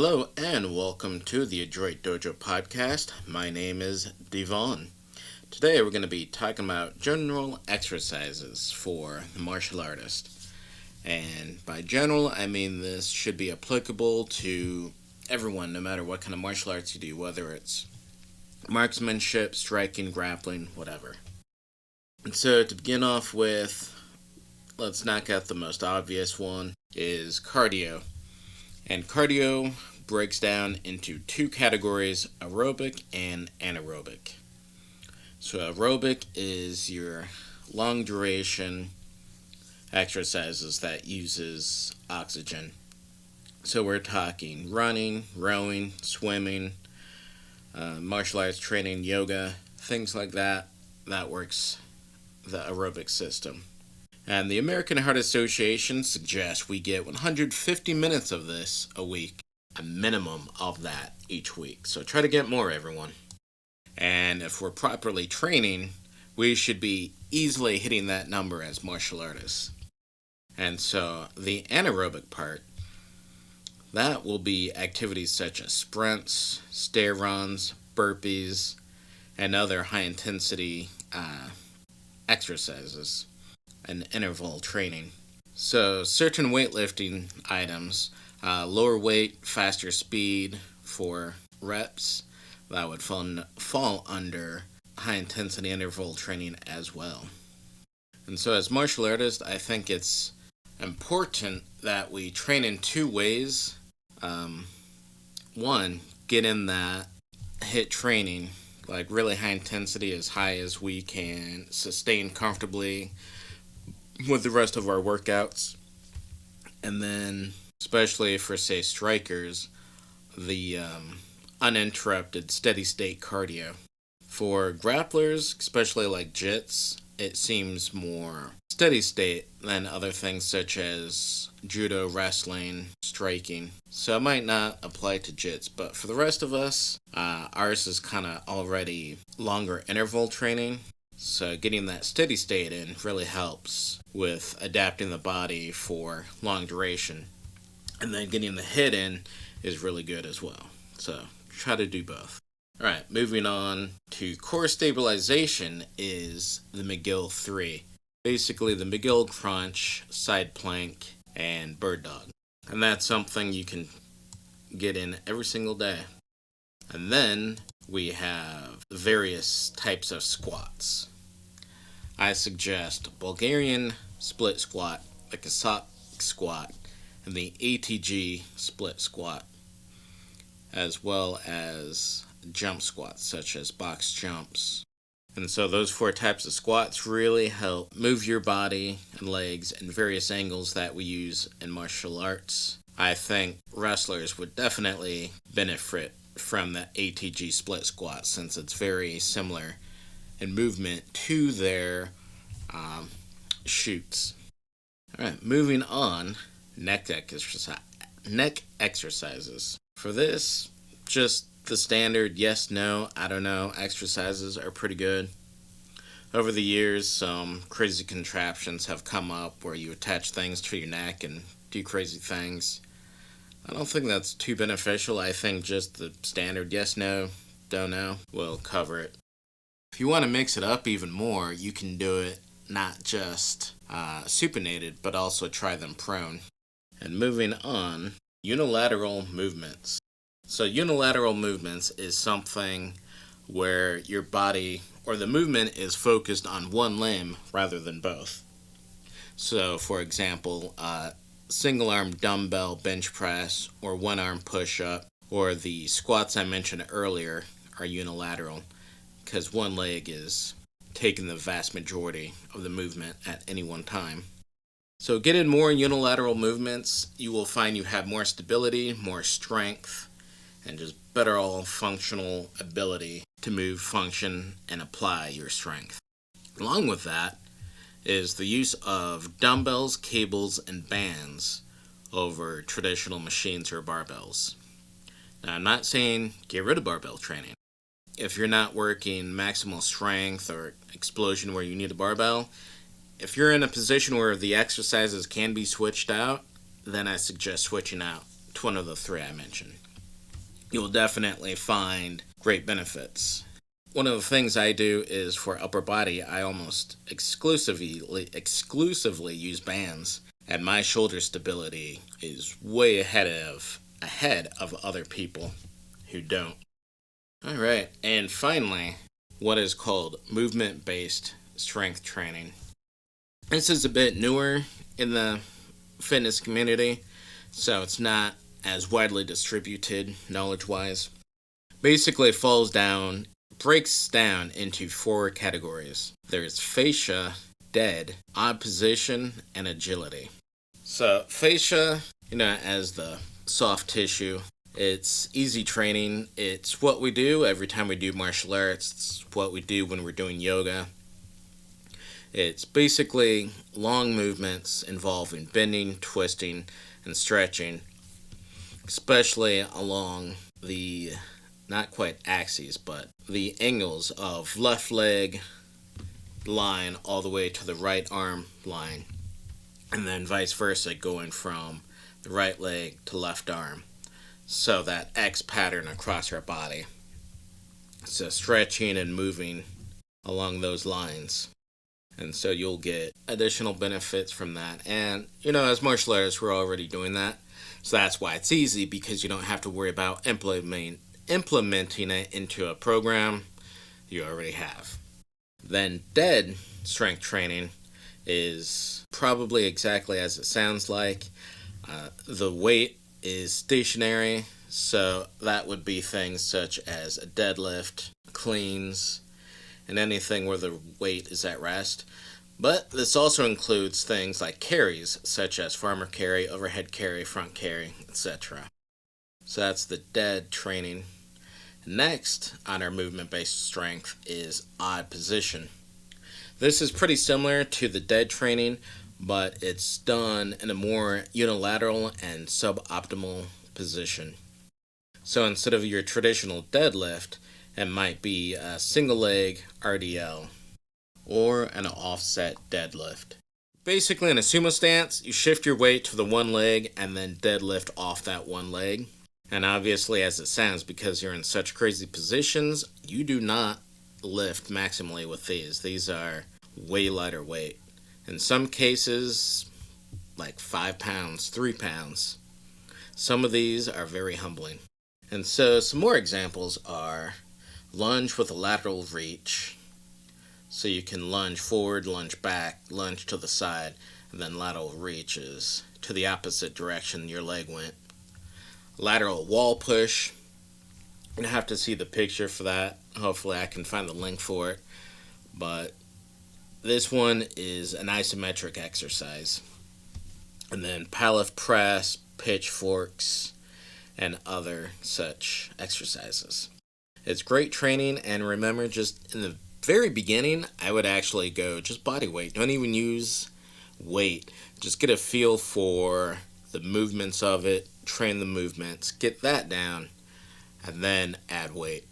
Hello and welcome to the Adroit Dojo podcast. My name is Devon. Today we're going to be talking about general exercises for the martial artist. And by general, I mean this should be applicable to everyone, no matter what kind of martial arts you do, whether it's marksmanship, striking, grappling, whatever. And so to begin off with, let's knock out the most obvious one, is cardio. And cardio breaks down into two categories, aerobic and anaerobic. So aerobic is your long duration exercises that uses oxygen. So we're talking running, rowing, swimming, martial arts training, yoga, things like that. That works the aerobic system. And the American Heart Association suggests we get 150 minutes of this a week, a minimum of that each week. So try to get more, everyone. And if we're properly training, we should be easily hitting that number as martial artists. And so the anaerobic part, that will be activities such as sprints, stair runs, burpees, and other high-intensity exercises and interval training. So certain weightlifting items, lower weight, faster speed for reps, that would fall under high intensity interval training as well. And so as martial artists, I think it's important that we train in two ways. One, get in that HIIT training, like really high intensity, as high as we can sustain comfortably with the rest of our workouts. And then, especially for, say, strikers, the uninterrupted steady state cardio. For grapplers, especially like jits, it seems more steady state than other things such as judo, wrestling, striking. So it might not apply to jits, but for the rest of us, ours is kind of already longer interval training. So getting that steady state in really helps with adapting the body for long duration. And then getting the HIIT in is really good as well. So try to do both. Alright, moving on to core stabilization is the McGill 3. Basically the McGill crunch, side plank, and bird dog. And that's something you can get in every single day. And then we have various types of squats. I suggest Bulgarian split squat, the Cossack Squat, and the ATG Split squat, as well as jump squats such as box jumps. And so those four types of squats really help move your body and legs in various angles that we use in martial arts. I think wrestlers would definitely benefit from the ATG split squat since it's very similar in movement to their shoots. Alright, moving on, neck exercises. For this, just the standard yes, no, I don't know exercises are pretty good. Over the years, some crazy contraptions have come up where you attach things to your neck and do crazy things. I don't think that's too beneficial. I think just the standard yes, no, don't know will cover it. If you want to mix it up even more, you can do it not just supinated, but also try them prone. And moving on, unilateral movements. So unilateral movements is something where your body or the movement is focused on one limb rather than both. So for example, single arm dumbbell bench press or one arm push up or the squats I mentioned earlier are unilateral because one leg is taking the vast majority of the movement at any one time. So get in more unilateral movements, you will find you have more stability, more strength, and just better all functional ability to move, function, and apply your strength. Along with that is the use of dumbbells, cables, and bands over traditional machines or barbells. Now, I'm not saying get rid of barbell training. If you're not working maximal strength or explosion where you need a barbell, if you're in a position where the exercises can be switched out, then I suggest switching out to one of the three I mentioned. you'll definitely find great benefits. One of the things I do is for upper body, I almost exclusively use bands, and my shoulder stability is way ahead of other people who don't. All right, and finally, what is called movement-based strength training. This is a bit newer in the fitness community, so it's not as widely distributed knowledge-wise. Basically, breaks down into 4 categories. There's fascia, dead, odd position, and agility. So fascia, as the soft tissue, it's easy training. It's what we do every time we do martial arts. It's what we do when we're doing yoga. It's basically long movements involving bending, twisting, and stretching, especially along the, not quite axes, but the angles of left leg line all the way to the right arm line, and then vice versa, going from the right leg to left arm. So that X pattern across our body. So stretching and moving along those lines. And so you'll get additional benefits from that. And, as martial artists, we're already doing that. So that's why it's easy, because you don't have to worry about implementing it into a program you already have. Then dead strength training is probably exactly as it sounds like. The weight is stationary, so that would be things such as a deadlift, cleans, and anything where the weight is at rest. But this also includes things like carries, such as farmer carry, overhead carry, front carry, etc. So that's the dead training. Next on our movement-based strength is odd position. This is pretty similar to the dead training, but it's done in a more unilateral and suboptimal position. So instead of your traditional deadlift, it might be a single leg RDL or an offset deadlift. Basically, in a sumo stance, you shift your weight to the one leg and then deadlift off that one leg. And obviously, as it sounds, because you're in such crazy positions, you do not lift maximally with these. These are way lighter weight. In some cases, like 5 pounds, 3 pounds. Some of these are very humbling. And so some more examples are lunge with a lateral reach. So you can lunge forward, lunge back, lunge to the side, and then lateral reaches to the opposite direction your leg went. Lateral wall push. You're going to have to see the picture for that. Hopefully I can find the link for it. But this one is an isometric exercise. And then powerlift press, pitchforks, and other such exercises. It's great training, and remember, just in the very beginning, I would actually go just body weight. Don't even use weight. Just get a feel for the movements of it, train the movements, get that down, and then add weight.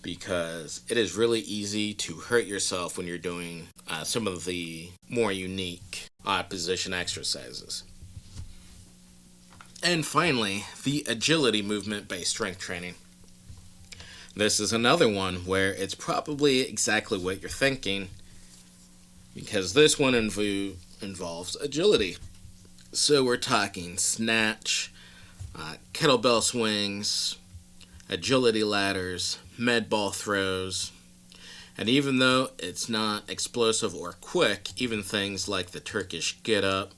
Because it is really easy to hurt yourself when you're doing some of the more unique odd position exercises. And finally, the agility movement-based strength training. This is another one where it's probably exactly what you're thinking, because this one involves agility. So we're talking snatch, kettlebell swings, agility ladders, med ball throws, and even though it's not explosive or quick, even things like the Turkish get-up,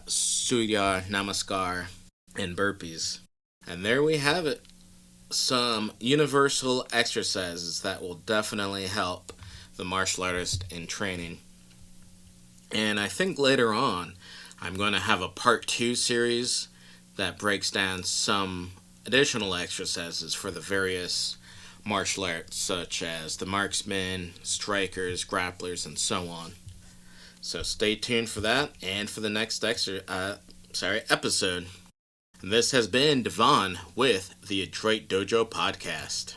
Surya Namaskar, and burpees. And there we have it. Some universal exercises that will definitely help the martial artist in training. And I think later on, I'm going to have a part 2 series that breaks down some additional exercises for the various martial arts, such as the marksmen, strikers, grapplers, and so on. So stay tuned for that and for the next episode. And this has been Devon with the Adroit Dojo podcast.